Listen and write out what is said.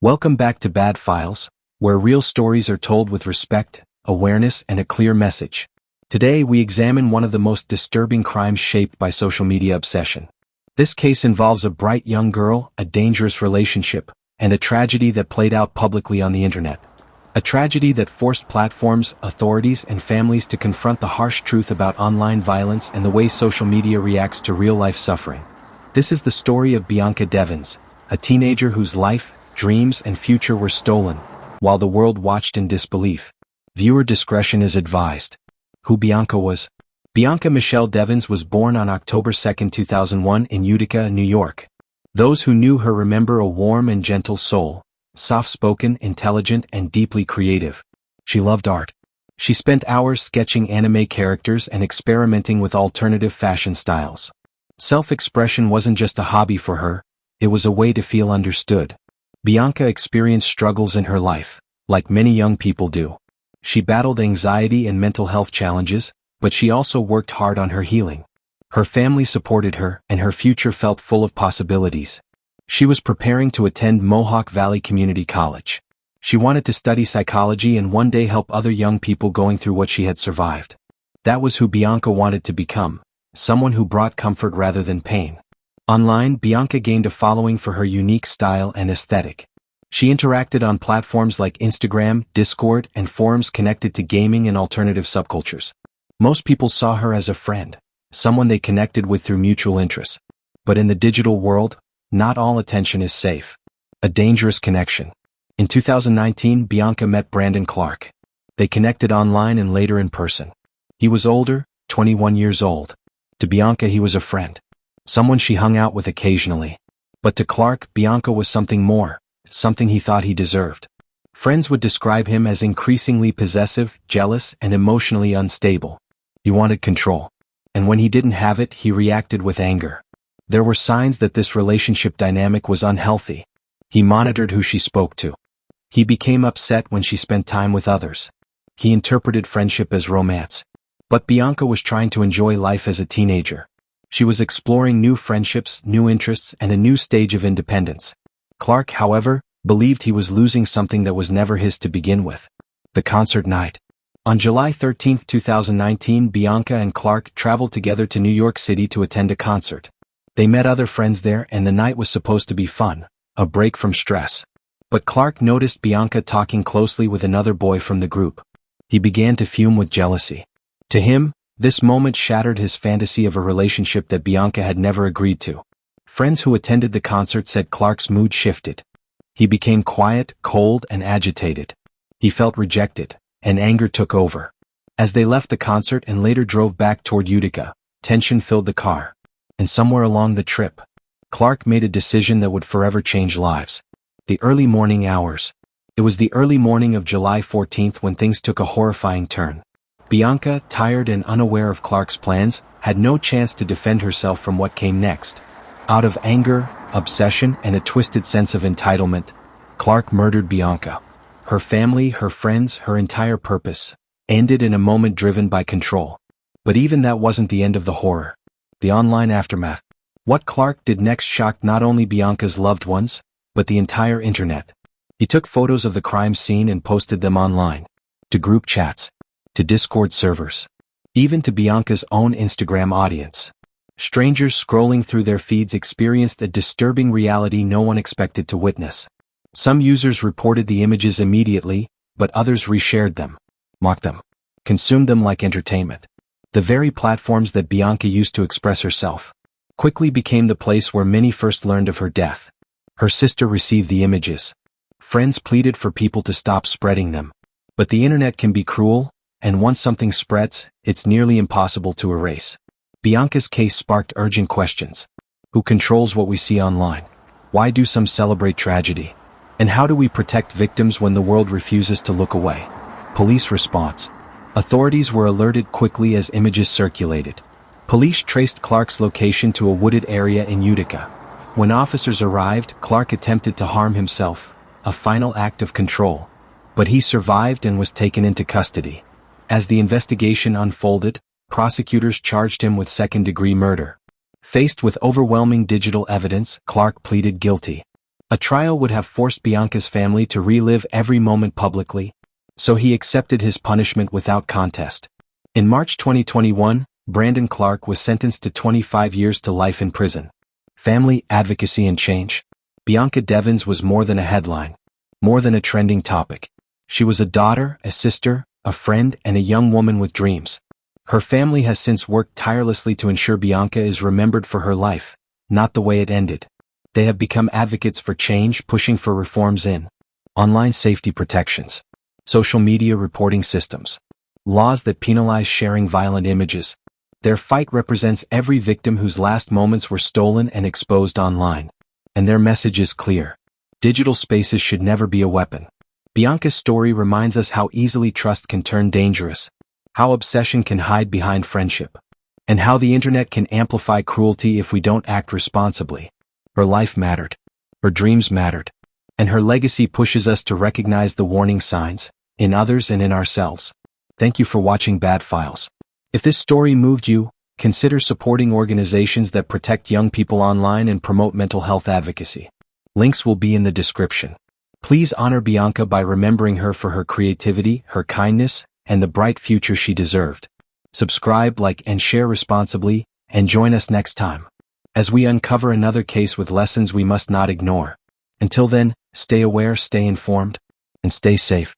Welcome back to Bad Files, where real stories are told with respect, awareness, and a clear message. Today we examine one of the most disturbing crimes shaped by social media obsession. This case involves a bright young girl, a dangerous relationship, and a tragedy that played out publicly on the internet. A tragedy that forced platforms, authorities, and families to confront the harsh truth about online violence and the way social media reacts to real-life suffering. This is the story of Bianca Devins, a teenager whose life, dreams, and future were stolen, while the world watched in disbelief. Viewer discretion is advised. Who Bianca was? Bianca Michelle Devins was born on October 2, 2001 in Utica, New York. Those who knew her remember a warm and gentle soul, soft-spoken, intelligent, and deeply creative. She loved art. She spent hours sketching anime characters and experimenting with alternative fashion styles. Self-expression wasn't just a hobby for her, it was a way to feel understood. Bianca experienced struggles in her life, like many young people do. She battled anxiety and mental health challenges, but she also worked hard on her healing. Her family supported her, and her future felt full of possibilities. She was preparing to attend Mohawk Valley Community College. She wanted to study psychology and one day help other young people going through what she had survived. That was who Bianca wanted to become, someone who brought comfort rather than pain. Online, Bianca gained a following for her unique style and aesthetic. She interacted on platforms like Instagram, Discord, and forums connected to gaming and alternative subcultures. Most people saw her as a friend, someone they connected with through mutual interests. But in the digital world, not all attention is safe. A dangerous connection. In 2019, Bianca met Brandon Clark. They connected online and later in person. He was older, 21 years old. To Bianca, he was a friend, someone she hung out with occasionally. But to Clark, Bianca was something more, something he thought he deserved. Friends would describe him as increasingly possessive, jealous, and emotionally unstable. He wanted control. And when he didn't have it, he reacted with anger. There were signs that this relationship dynamic was unhealthy. He monitored who she spoke to. He became upset when she spent time with others. He interpreted friendship as romance. But Bianca was trying to enjoy life as a teenager. She was exploring new friendships, new interests, and a new stage of independence. Clark, however, believed he was losing something that was never his to begin with. The concert night. On July 13, 2019, Bianca and Clark traveled together to New York City to attend a concert. They met other friends there and the night was supposed to be fun, a break from stress. But Clark noticed Bianca talking closely with another boy from the group. He began to fume with jealousy. To him, this moment shattered his fantasy of a relationship that Bianca had never agreed to. Friends who attended the concert said Clark's mood shifted. He became quiet, cold, and agitated. He felt rejected, and anger took over. As they left the concert and later drove back toward Utica, tension filled the car. And somewhere along the trip, Clark made a decision that would forever change lives. The early morning hours. It was the early morning of July 14th when things took a horrifying turn. Bianca, tired and unaware of Clark's plans, had no chance to defend herself from what came next. Out of anger, obsession, and a twisted sense of entitlement, Clark murdered Bianca. Her family, her friends, her entire purpose, ended in a moment driven by control. But even that wasn't the end of the horror. The online aftermath. What Clark did next shocked not only Bianca's loved ones, but the entire internet. He took photos of the crime scene and posted them online. To group chats. To Discord servers. Even to Bianca's own Instagram audience. Strangers scrolling through their feeds experienced a disturbing reality no one expected to witness. Some users reported the images immediately, but others reshared them, mocked them, consumed them like entertainment. The very platforms that Bianca used to express herself quickly became the place where many first learned of her death. Her sister received the images. Friends pleaded for people to stop spreading them. But the internet can be cruel, and once something spreads, it's nearly impossible to erase. Bianca's case sparked urgent questions. Who controls what we see online? Why do some celebrate tragedy? And how do we protect victims when the world refuses to look away? Police response. Authorities were alerted quickly as images circulated. Police traced Clark's location to a wooded area in Utica. When officers arrived, Clark attempted to harm himself, a final act of control. But he survived and was taken into custody. As the investigation unfolded, prosecutors charged him with second-degree murder. Faced with overwhelming digital evidence, Clark pleaded guilty. A trial would have forced Bianca's family to relive every moment publicly, so he accepted his punishment without contest. In March 2021, Brandon Clark was sentenced to 25 years to life in prison. Family, advocacy, and change. Bianca Devins was more than a headline, more than a trending topic. She was a daughter, a sister, a friend, and a young woman with dreams. Her family has since worked tirelessly to ensure Bianca is remembered for her life, not the way it ended. They have become advocates for change, pushing for reforms in online safety protections, social media reporting systems, laws that penalize sharing violent images. Their fight represents every victim whose last moments were stolen and exposed online. And their message is clear. Digital spaces should never be a weapon. Bianca's story reminds us how easily trust can turn dangerous, how obsession can hide behind friendship, and how the internet can amplify cruelty if we don't act responsibly. Her life mattered, her dreams mattered, and her legacy pushes us to recognize the warning signs, in others and in ourselves. Thank you for watching Bad Files. If this story moved you, consider supporting organizations that protect young people online and promote mental health advocacy. Links will be in the description. Please honor Bianca by remembering her for her creativity, her kindness, and the bright future she deserved. Subscribe, like, and share responsibly, and join us next time as we uncover another case with lessons we must not ignore. Until then, stay aware, stay informed, and stay safe.